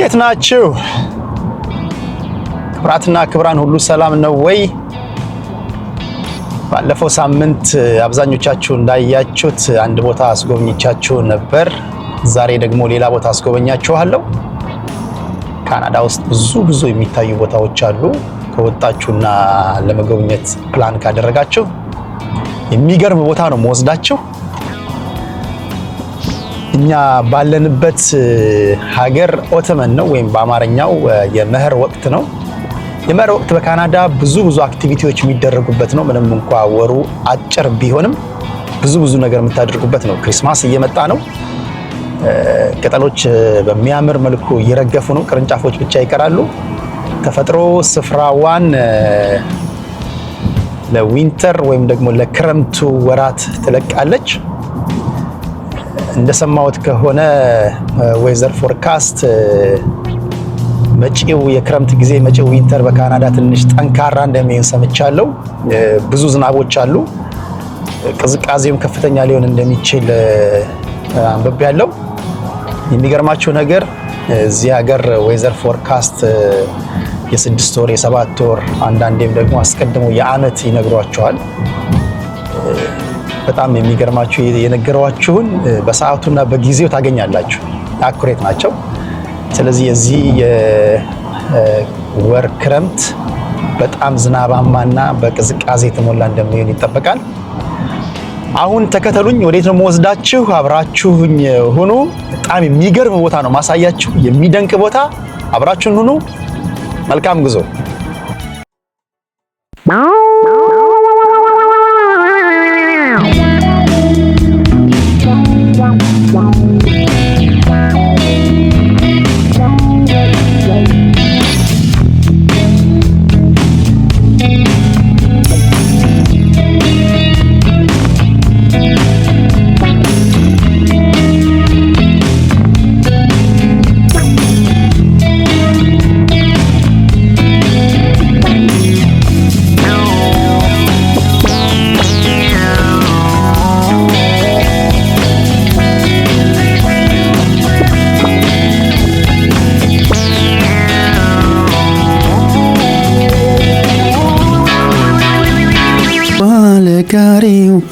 እንዴት ናችሁ? ክብራትና ክብራን ሁሉ ሰላም ነው ወይ? ባለፈው ሳምንት አብዛኞቻችሁ እንዳያችሁት አንድ ቦታ አስጎብኝቻችሁ ነበር። ዛሬ ደግሞ ሌላ ቦታ አስጎበኛችኋለሁ። ካናዳ ውስጥ ብዙ የሚታዩ ቦታዎች አሉ። ከወጣችሁና ለመጎብኘት ፕላን ካደረጋችሁ የሚገርም ቦታ ነው መወስዳችሁ። እኛ ባለንበት ሀገር ኦተመን ነው ወይም በአማርኛው የመኸር ወቅት ነው። የመኸር ወቅት በካናዳ ብዙ አክቲቪቲዎች የሚደረጉበት ነው። ምንም እንኳ ወሩ አጭር ቢሆንም ብዙ ነገር የምታደርጉበት ነው። ክሪስማስ እየመጣ ነው። ቅጠሎች በሚያምር መልኩ እየረገፉ ነው። ቅርንጫፎች ብቻ ይቀራሉ። ተፈጥሮ ስፍራዋን ለዊንተር ወይም ደግሞ ለክረምቱ ወራት ትለቃለች። እንደሰማሁት ከሆነ ዌዘር ፎርካስት መጪው የክረምት ጊዜ መጪው ዊንተር በካናዳ ትንሽ ጠንካራ እንደሚሆን ሰምቻለሁ። ብዙ ዝናቦች አሉ። ቅዝቃዜም ከፍተኛ ሊሆን እንደሚችል አንብቤያለሁ። የሚገርማችሁ ነገር እዚህ ሀገር ዌዘር ፎርካስት የ6 ወር የ7 ወር አንዳንዴም ደግሞ አስቀድሞ የዓመት ይነግሯቸዋል። በጣም የሚገርማችሁ የነገሯችሁን በሰዓቱና በጊዜው ታገኛላችሁ። አኩሬት ናቸው። ስለዚህ የዚህ የወር ክረምት በጣም ዝናባማና በቅዝቃዜ የተሞላ እንደሚሆን ይጠበቃል። አሁን ተከተሉኝ። ወዴት ነው የምወስዳችሁ? አብራችሁኝ ሁኑ። በጣም የሚገርም ቦታ ነው ማሳያችሁ፣ የሚደንቅ ቦታ። አብራችሁን ሁኑ። መልካም ጉዞ።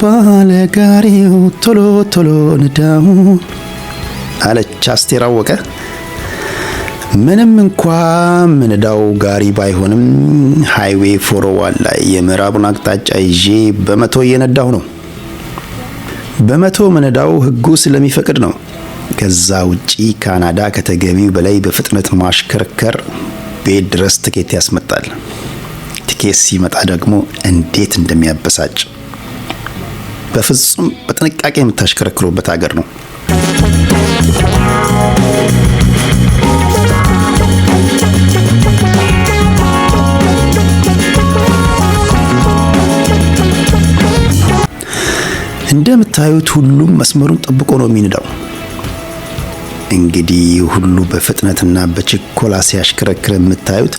ባለጋሪው ቶሎ ንዳው አለች አስቴር አወቀ። ምንም እንኳን ምንዳው ጋሪ ባይሆንም ሃይዌይ 401 ላይ የምዕራቡን አቅጣጫ ይዤ በመቶ እየነዳሁ ነው። በመቶ ምንዳው ህጉ ስለሚፈቅድ ነው። ከዛ ውጪ ካናዳ ከተገቢው በላይ በፍጥነት ማሽከርከር ቤት ድረስ ትኬት ያስመጣል። ትኬት ሲመጣ ደግሞ እንዴት እንደሚያበሳጭ። በፍጹም በጥንቃቄ የምታሽከረክሩበት ሀገር ነው። እንደምታዩት ሁሉም መስመሩን ጠብቆ ነው የሚነዳው። እንግዲህ ሁሉ በፍጥነትና በችኮላ ሲያሽከረክር የምታዩት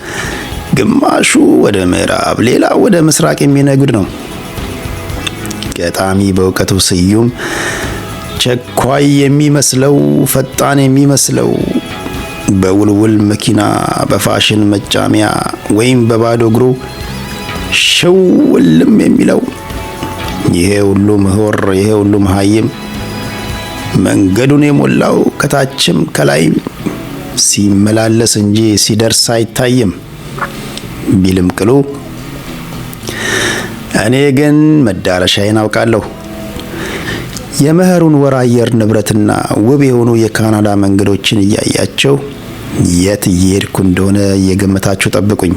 ግማሹ ወደ ምዕራብ፣ ሌላ ወደ ምስራቅ የሚነጉድ ነው። ገጣሚ በእውቀቱ ስዩም ቸኳይ የሚመስለው ፈጣን የሚመስለው በውልውል መኪና በፋሽን መጫሚያ ወይም በባዶ እግሩ ሽውልም የሚለው ይሄ ሁሉ ምሁር፣ ይሄ ሁሉ መሃይም መንገዱን የሞላው ከታችም ከላይም ሲመላለስ እንጂ ሲደርስ አይታይም ቢልም ቅሉ እኔ ግን መዳረሻዬን አውቃለሁ። የመኸሩን ወር አየር ንብረትና ውብ የሆኑ የካናዳ መንገዶችን እያያችሁ የት እየሄድኩ እንደሆነ እየገመታችሁ ጠብቁኝ።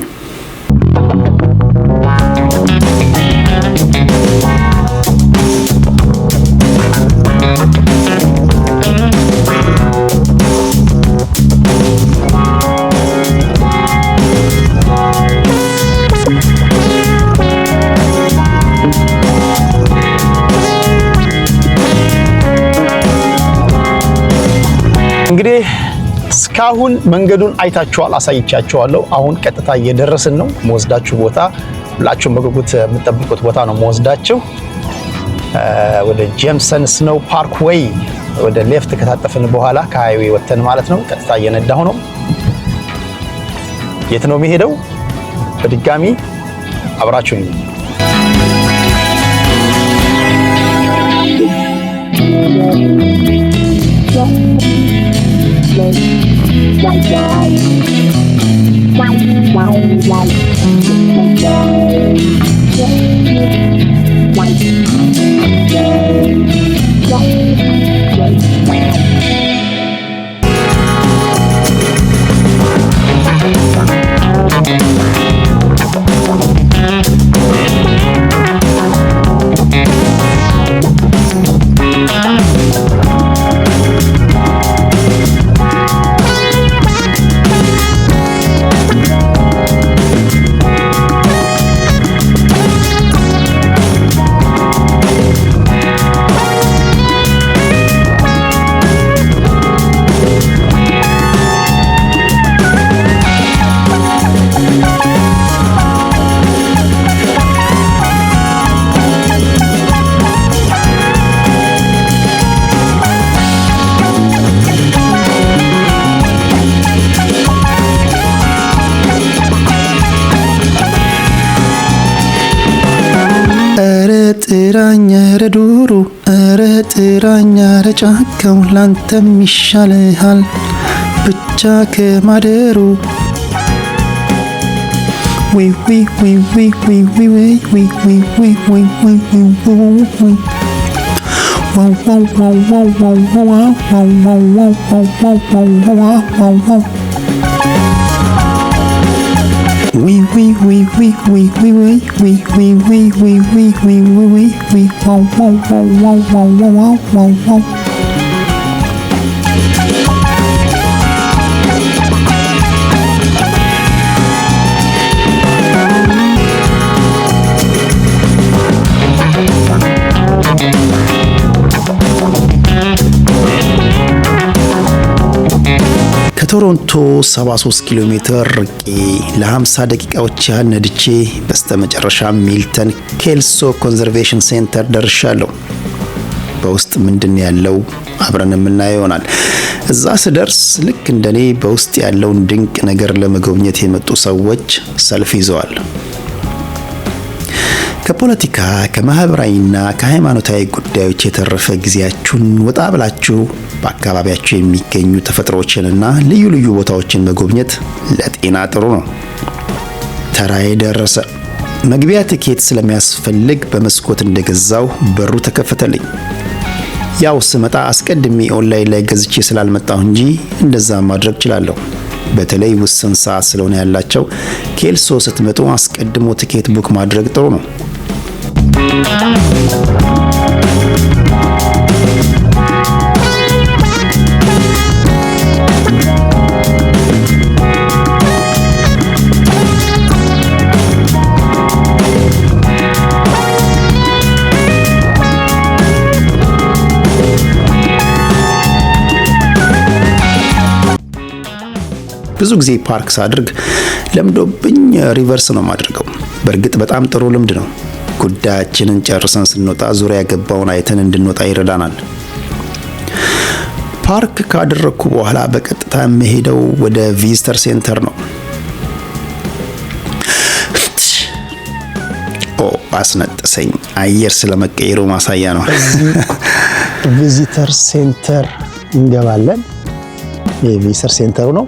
እንግዲህ እስካሁን መንገዱን አይታችኋል፣ አሳይቻችኋለሁ። አሁን ቀጥታ እየደረስን ነው። መወስዳችሁ ቦታ ሁላችሁም በጉጉት የምትጠብቁት ቦታ ነው መወስዳችሁ። ወደ ጄምሰን ስኖው ፓርክ ዌይ ወደ ሌፍት ከታጠፍን በኋላ ከሃይዌይ ወተን ማለት ነው። ቀጥታ እየነዳሁ ነው። የት ነው የሚሄደው? በድጋሚ አብራችሁኝ ጥራኛ ረዱሩ ጥራኛ ረጫካው ላንተም ይሻልሃል ብቻ ከማደሩ ዊ ዊ ዊ ዊ ዊ ዊ ዊ ዊ ዊ ዊ ዊ ዊ wow wow wow wow wow wow wow wow wow wow wow wow wow we we we we we we we we we we we we we we we wow wow wow wow wow wow wow wow ከቶሮንቶ 73 ኪሎ ሜትር ርቄ ለ50 ደቂቃዎች ያህል ነድቼ በስተመጨረሻ ሚልተን ኬልሶ ኮንዘርቬሽን ሴንተር ደርሻለሁ። በውስጥ ምንድን ያለው አብረን የምናየው ይሆናል። እዛ ስደርስ ልክ እንደኔ በውስጥ ያለውን ድንቅ ነገር ለመጎብኘት የመጡ ሰዎች ሰልፍ ይዘዋል። ከፖለቲካ ከማህበራዊና ከሃይማኖታዊ ጉዳዮች የተረፈ ጊዜያችሁን ወጣ ብላችሁ በአካባቢያችሁ የሚገኙ ተፈጥሮዎችንና ልዩ ልዩ ቦታዎችን መጎብኘት ለጤና ጥሩ ነው። ተራዬ ደረሰ። መግቢያ ትኬት ስለሚያስፈልግ በመስኮት እንደገዛው በሩ ተከፈተልኝ። ያው ስመጣ አስቀድሜ ኦንላይን ላይ ገዝቼ ስላልመጣሁ እንጂ እንደዛ ማድረግ እችላለሁ። በተለይ ውስን ሰዓት ስለሆነ ያላቸው ኬልሶ ስትመጡ አስቀድሞ ትኬት ቡክ ማድረግ ጥሩ ነው። ብዙ ጊዜ ፓርክ ሳድርግ ለምዶብኝ ሪቨርስ ነው ማድረገው። በእርግጥ በጣም ጥሩ ልምድ ነው። ጉዳያችንን ጨርሰን ስንወጣ ዙሪያ ገባውን አይተን እንድንወጣ ይረዳናል። ፓርክ ካደረኩ በኋላ በቀጥታ የምሄደው ወደ ቪዚተር ሴንተር ነው። አስነጠሰኝ። አየር ስለመቀየሩ ማሳያ ነው። ቪዚተር ሴንተር እንገባለን። የቪዚተር ሴንተሩ ነው።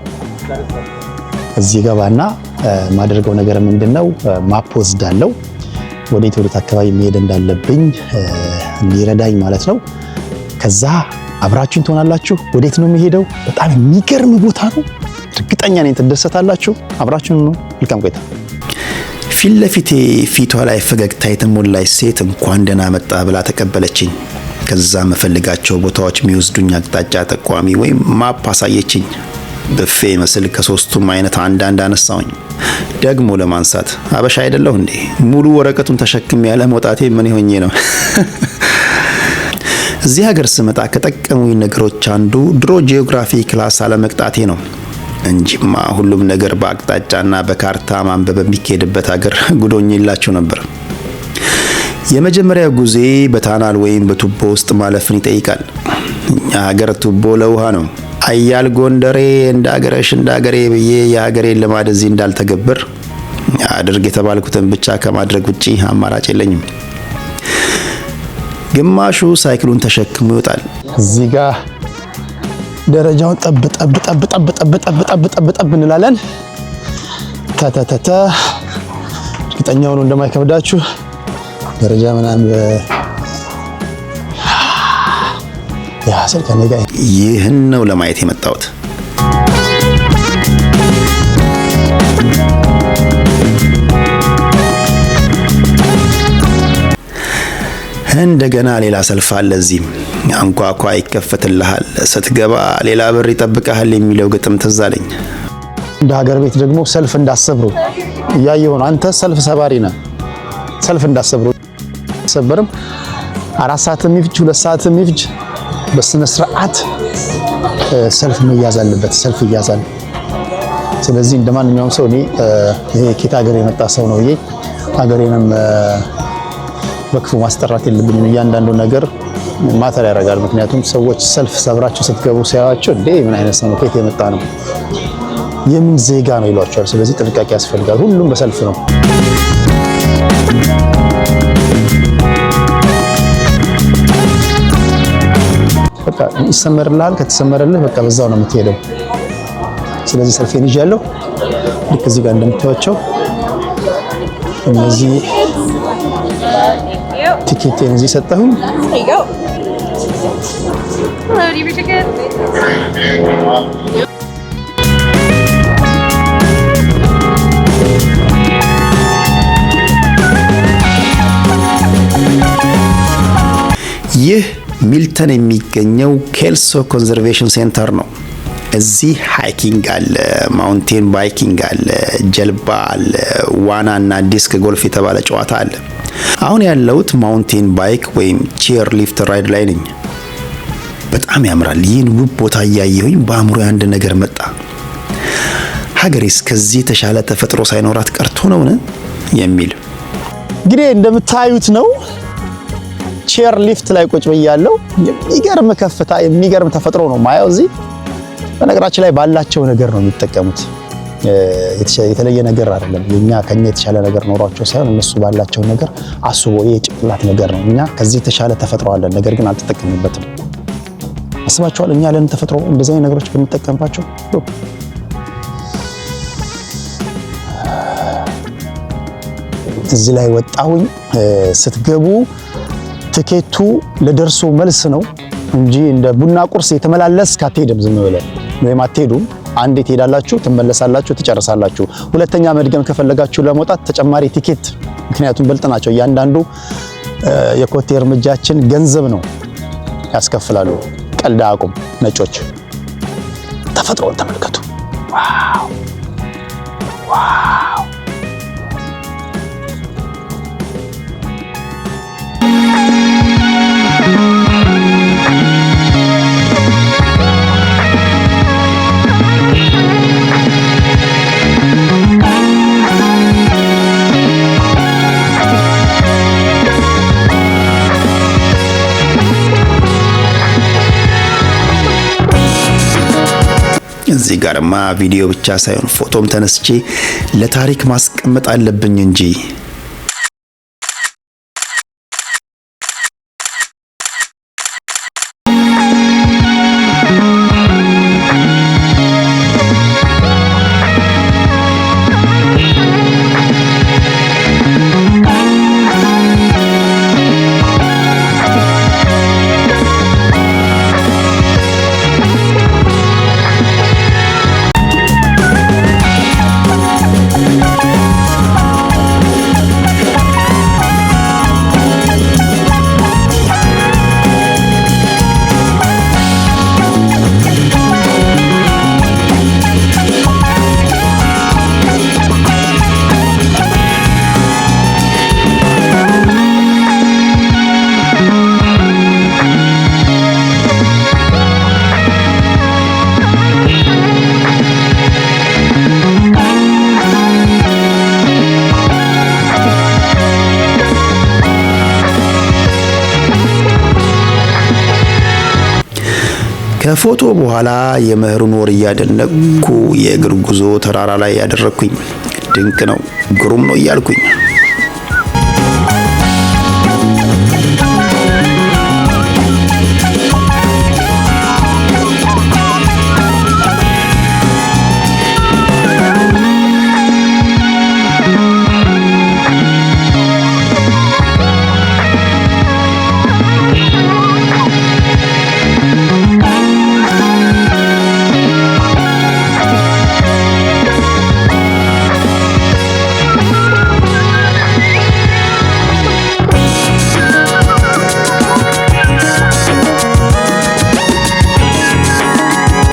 እዚህ ገባና ማድረገው ነገር ምንድነው? ማፕ ወስዳለው ወዴት አካባቢ መሄድ እንዳለብኝ ሊረዳኝ ማለት ነው። ከዛ አብራችሁን ትሆናላችሁ። ወዴት ነው የሚሄደው? በጣም የሚገርም ቦታ ነው። እርግጠኛ ነኝ ትደሰታላችሁ። አብራችሁን ነው። መልካም ቆይታ። ፊት ለፊቴ ፊቷ ላይ ፈገግታ የተሞላች ሴት እንኳን ደህና መጣ ብላ ተቀበለችኝ። ከዛ መፈልጋቸው ቦታዎች የሚወስዱኝ አቅጣጫ ጠቋሚ ወይም ማፕ አሳየችኝ። በፌ መስል ከሶስቱም አይነት አንዳንድ አነሳውኝ። ደግሞ ለማንሳት አበሻ አይደለሁ እንዴ? ሙሉ ወረቀቱን ተሸክም ያለ መውጣቴ ምን ሆኜ ነው? እዚህ ሀገር ስመጣ ከጠቀሙኝ ነገሮች አንዱ ድሮ ጂኦግራፊ ክላስ አለመቅጣቴ ነው እንጂማ ሁሉም ነገር በአቅጣጫና በካርታ ማንበብ የሚካሄድበት ሀገር ጉዶኝላችሁ ነበር። የመጀመሪያው ጉዜ በታናል ወይም በቱቦ ውስጥ ማለፍን ይጠይቃል። እኛ ሀገር ቱቦ ለውሃ ነው። አያል ጎንደሬ እንዳገሬ ብዬ የሀገሬን ልማድ እዚህ እንዳልተገብር አድርግ የተባልኩትን ብቻ ከማድረግ ውጪ አማራጭ የለኝም። ግማሹ ሳይክሉን ተሸክሞ ይወጣል። እዚህ ጋር ደረጃውን ጠብ እንላለን። ተተተተ እርግጠኛው ነው እንደማይከብዳችሁ ደረጃ ምናምን ያሰል ከነጋ ይህን ነው ለማየት የመጣሁት። እንደገና ሌላ ሰልፍ አለ። እዚህም አንኳኳ ይከፈትልሃል፣ ስትገባ ሌላ በር ይጠብቅሃል የሚለው ግጥም ትዝ አለኝ። እንደ ሀገር ቤት ደግሞ ሰልፍ እንዳሰብሩ እያየሁ ነው። አንተ ሰልፍ ሰባሪ ነህ። ሰልፍ እንዳሰብሩ ሰበርም 4 ሰዓትም ይፍጅ 2 ሰዓትም ይፍጅ በስነ ስርዓት ሰልፍ መያዝ አለበት። ሰልፍ ይያዛል። ስለዚህ እንደማንኛውም ሰው እኔ ይሄ ኬት ሀገር የመጣ ሰው ነው ብዬ ሀገሬንም በክፉ ማስጠራት የለብኝም። እያንዳንዱ ነገር ማተር ያደርጋል። ምክንያቱም ሰዎች ሰልፍ ሰብራችሁ ስትገቡ ሲያዩአችሁ እንዴ ምን አይነት ሰው ነው ከየት የመጣ ነው የምን ዜጋ ነው ይሏቸዋል። ስለዚህ ጥንቃቄ ያስፈልጋል። ሁሉም በሰልፍ ነው። በቃ ይሰመርልሃል። ከተሰመረልህ በቃ በዛው ነው የምትሄደው። ስለዚህ ሰልፌን ይዣለሁ። ልክ እዚህ ጋር እንደምታዩቸው እነዚህ ቲኬቴን እዚህ ሰጠሁኝ። ይህ ሚልተን የሚገኘው ኬልሶ ኮንዘርቬሽን ሴንተር ነው። እዚህ ሃይኪንግ አለ፣ ማውንቴን ባይኪንግ አለ፣ ጀልባ አለ፣ ዋና እና ዲስክ ጎልፍ የተባለ ጨዋታ አለ። አሁን ያለሁት ማውንቴን ባይክ ወይም ቼር ሊፍት ራይድ ላይ ነኝ። በጣም ያምራል። ይህን ውብ ቦታ እያየሁኝ በአእምሮ አንድ ነገር መጣ። ሀገሬስ ከዚህ የተሻለ ተፈጥሮ ሳይኖራት ቀርቶ ነውን የሚል። እንግዲህ እንደምታዩት ነው። ቼር ሊፍት ላይ ቁጭ ብያለሁ። የሚገርም ከፍታ፣ የሚገርም ተፈጥሮ ነው ማየው እዚህ። በነገራችን ላይ ባላቸው ነገር ነው የሚጠቀሙት። የተለየ ነገር አይደለም። ከኛ የተሻለ ነገር ኖሯቸው ሳይሆን እነሱ ባላቸው ነገር አስቦ የጭቅላት ነገር ነው። እኛ ከዚህ የተሻለ ተፈጥሮ አለን፣ ነገር ግን አልተጠቀምንበትም። አስባችኋል? እኛ ለን ተፈጥሮ እንደዚህ አይነት ነገሮች ብንጠቀምባቸው። እዚህ ላይ ወጣሁኝ። ስትገቡ ትኬቱ ለደርሶ መልስ ነው እንጂ እንደ ቡና ቁርስ የተመላለስክ አትሄድም። ዝም ብለህ ወይም አትሄዱም። አንዴ ትሄዳላችሁ፣ ትመለሳላችሁ፣ ትጨርሳላችሁ። ሁለተኛ መድገም ከፈለጋችሁ ለመውጣት ተጨማሪ ቲኬት፣ ምክንያቱም በልጥ ናቸው። እያንዳንዱ የኮቴ እርምጃችን ገንዘብ ነው ያስከፍላሉ። ቀልድ አቁም። ነጮች ተፈጥሮን ተመልከቱ። ዋው ዋው! እዚህ ጋርማ ቪዲዮ ብቻ ሳይሆን ፎቶም ተነስቼ ለታሪክ ማስቀመጥ አለብኝ እንጂ። ከፎቶ በኋላ የመኸሩን ወር እያደነቅኩ የእግር ጉዞ ተራራ ላይ ያደረኩኝ። ድንቅ ነው፣ ግሩም ነው እያልኩኝ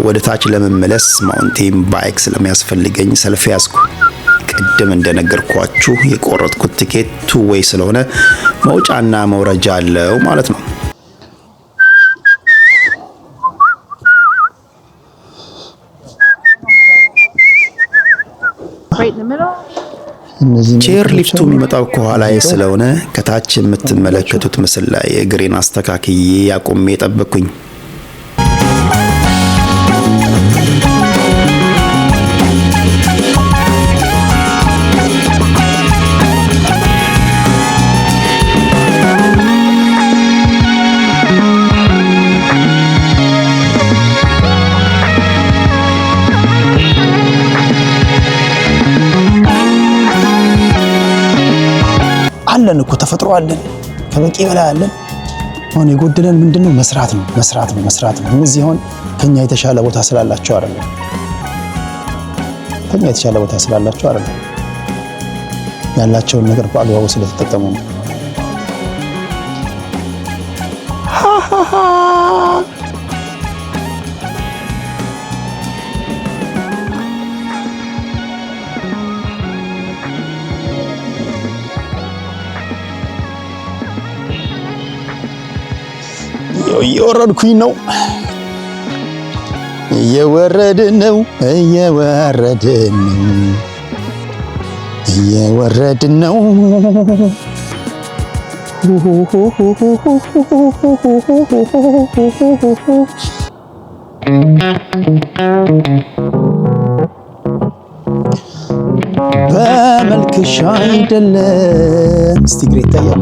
ወደ ታች ለመመለስ ማውንቴን ባይክ ስለሚያስፈልገኝ ሰልፍ ያዝኩ። ቅድም እንደነገርኳችሁ የቆረጥኩት ቲኬት ቱ ዌይ ስለሆነ መውጫና መውረጃ አለው ማለት ነው። ቼር ሊፍቱ የሚመጣው ከኋላዬ ስለሆነ ከታች የምትመለከቱት ምስል ላይ እግሬን አስተካክዬ ያቆሜ ጠበቅኩኝ። አለን እኮ ተፈጥሮ አለን፣ ከበቂ በላይ አለን። አሁን የጎደለን ምንድነው? መስራት ነው። እነዚህ አሁን ከኛ የተሻለ ቦታ ስላላቸው አይደለም፣ ያላቸውን ነገር በአግባቡ ስለተጠቀሙ ነው። እየወረድኩኝ ነው፣ እየወረድን ነው። በመልክሽ አይደለም እስቲ ግሬ ይታያል።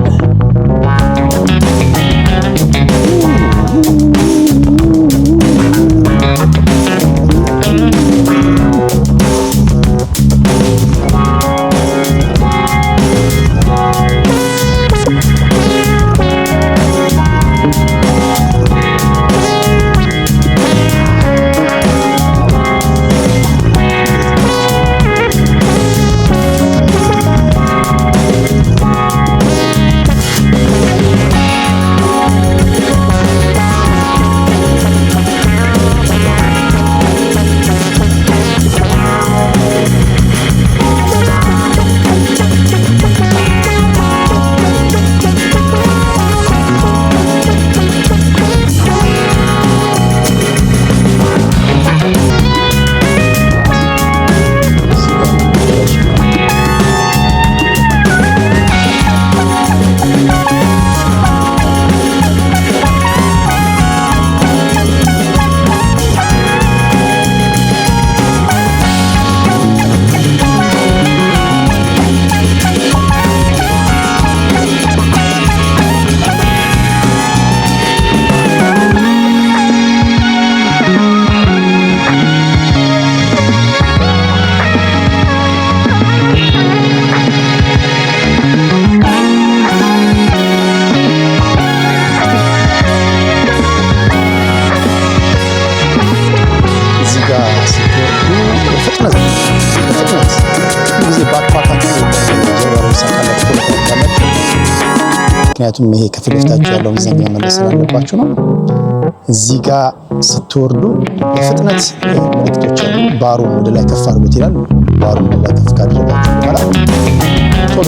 ምክንያቱም ይሄ ከፊት ለፊታችሁ ያለውን ዘንግ መመለስ ስላለባችሁ ነው። እዚህ ጋር ስትወርዱ በፍጥነት ምልክቶች አሉ። ባሩን ወደ ላይ ከፍ አድርጉት ይላል። ባሩን ወደ ላይ ከፍ ካደረጋችሁ በኋላ ቶሎ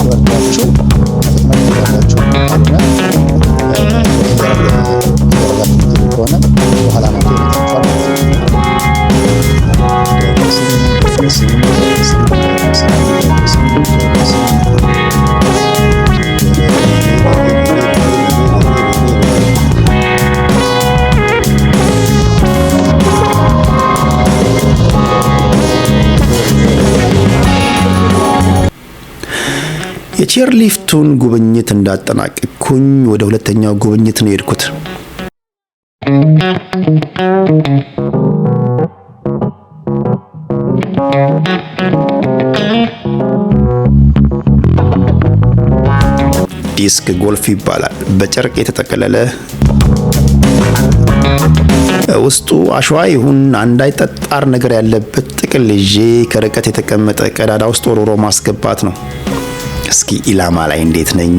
ወርዳችሁ በፍጥነት ወርዳችሁ ከሆነ በኋላ ነው ተይታችኋል የቼርሊፍቱን ጉብኝት እንዳጠናቀቅኩኝ ወደ ሁለተኛው ጉብኝት ነው የሄድኩት። ዲስክ ጎልፍ ይባላል። በጨርቅ የተጠቀለለ ውስጡ አሸዋ ይሁን አንዳይ ጠጣር ነገር ያለበት ጥቅል ይዤ ከርቀት የተቀመጠ ቀዳዳ ውስጥ ወርውሮ ማስገባት ነው። እስኪ ኢላማ ላይ እንዴት ነኝ?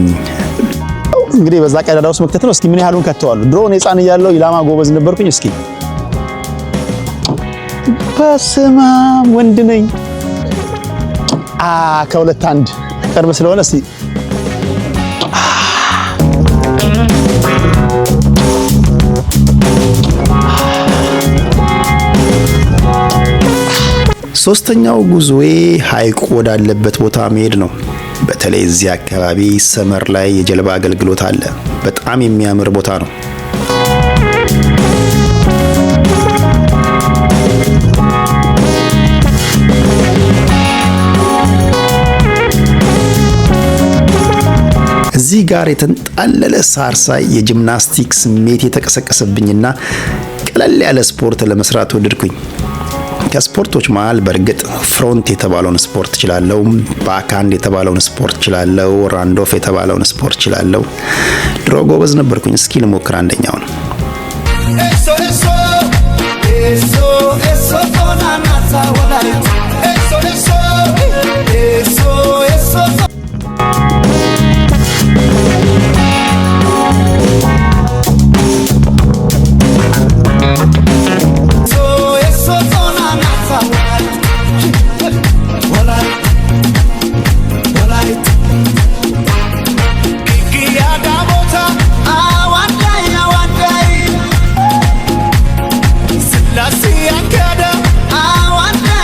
እንግዲህ በዛ ቀዳዳ ውስጥ መክተት ነው። እስኪ ምን ያህሉን ከተዋሉ? ድሮ እኔ ሕፃን እያለሁ ኢላማ ጎበዝ ነበርኩኝ። እስኪ በስመ አብ ወንድ ነኝ። ከሁለት አንድ ቅርብ ስለሆነ እስኪ ሶስተኛው ጉዞዬ ሐይቁ ወዳለበት ቦታ መሄድ ነው። በተለይ እዚህ አካባቢ ሰመር ላይ የጀልባ አገልግሎት አለ። በጣም የሚያምር ቦታ ነው። እዚህ ጋር የተንጣለለ ሳር ሳይ የጂምናስቲክ ስሜት የተቀሰቀሰብኝና ቀለል ያለ ስፖርት ለመስራት ወደድኩኝ። ከስፖርቶች መሃል በእርግጥ ፍሮንት የተባለውን ስፖርት እችላለሁ፣ ባክሃንድ የተባለውን ስፖርት እችላለሁ፣ ራንዶፍ የተባለውን ስፖርት እችላለሁ። ድሮ ጎበዝ ነበርኩኝ። እስኪ ልሞክር አንደኛውን። I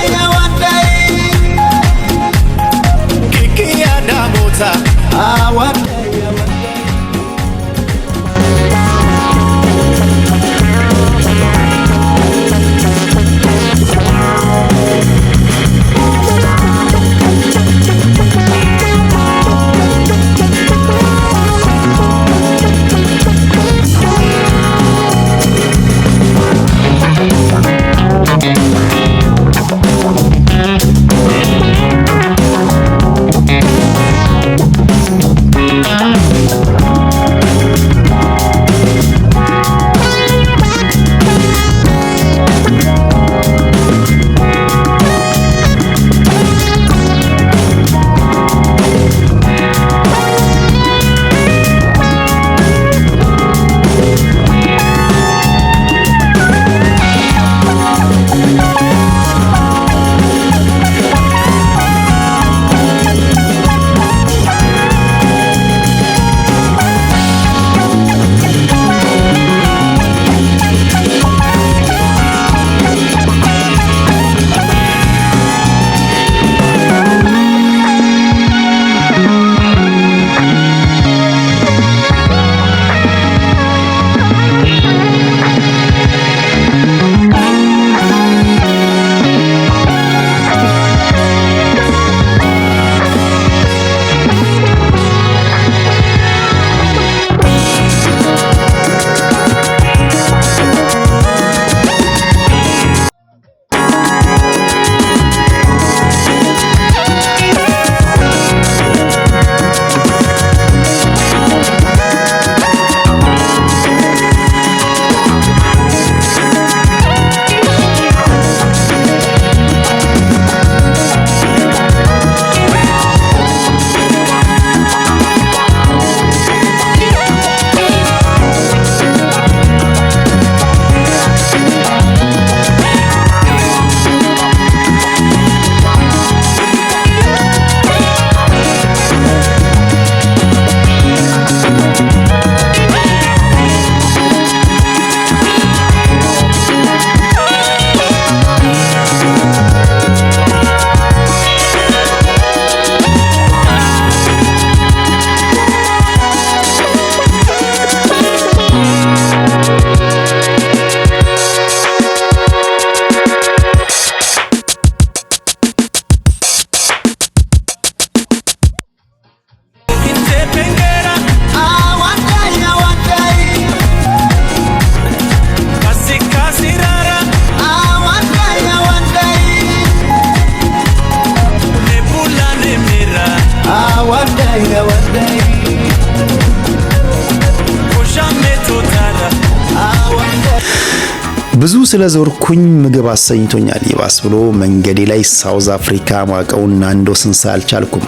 ስለዞርኩኝ ምግብ አሰኝቶኛል። ይባስ ብሎ መንገዴ ላይ ሳውዝ አፍሪካ ማቀውን ናንዶስን ሳልቻልኩም።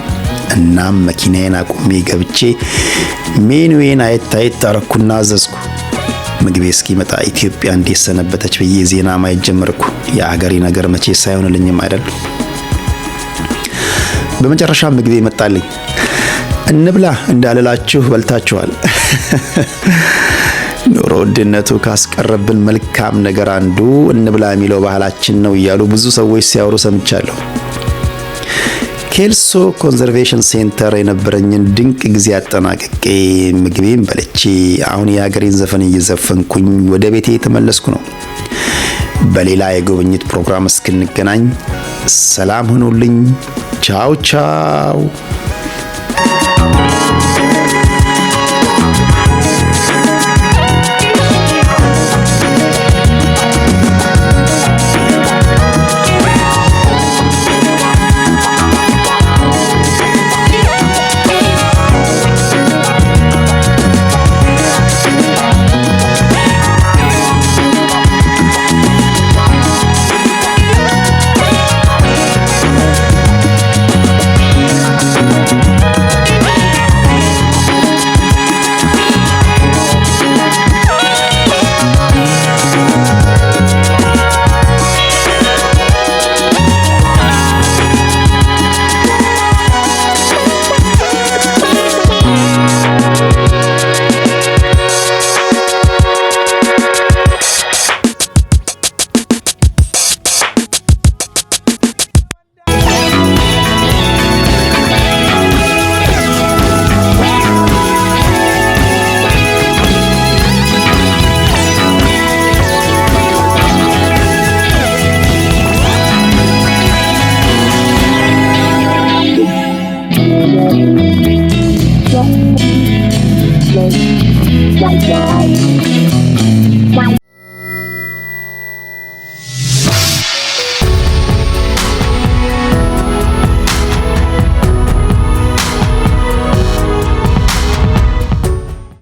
እናም መኪናዬን አቁሜ ገብቼ ሜኑዌን አየት አረኩና አዘዝኩ። ምግቤ እስኪመጣ ኢትዮጵያ እንዴት ሰነበተች ብዬ ዜና ማየት ጀመርኩ። የአገሬ ነገር መቼ ሳይሆንልኝም አይደል። በመጨረሻ ምግቤ መጣልኝ። እንብላ እንዳልላችሁ በልታችኋል። ኑሮ ውድነቱ ካስቀረብን መልካም ነገር አንዱ እንብላ የሚለው ባህላችን ነው እያሉ ብዙ ሰዎች ሲያወሩ ሰምቻለሁ። ኬልሶ ኮንዘርቬሽን ሴንተር የነበረኝን ድንቅ ጊዜ አጠናቅቄ ምግቤን በልቼ አሁን የሀገሬን ዘፈን እየዘፈንኩኝ ወደ ቤቴ የተመለስኩ ነው። በሌላ የጉብኝት ፕሮግራም እስክንገናኝ ሰላም ሁኑልኝ። ቻው ቻው። Bye.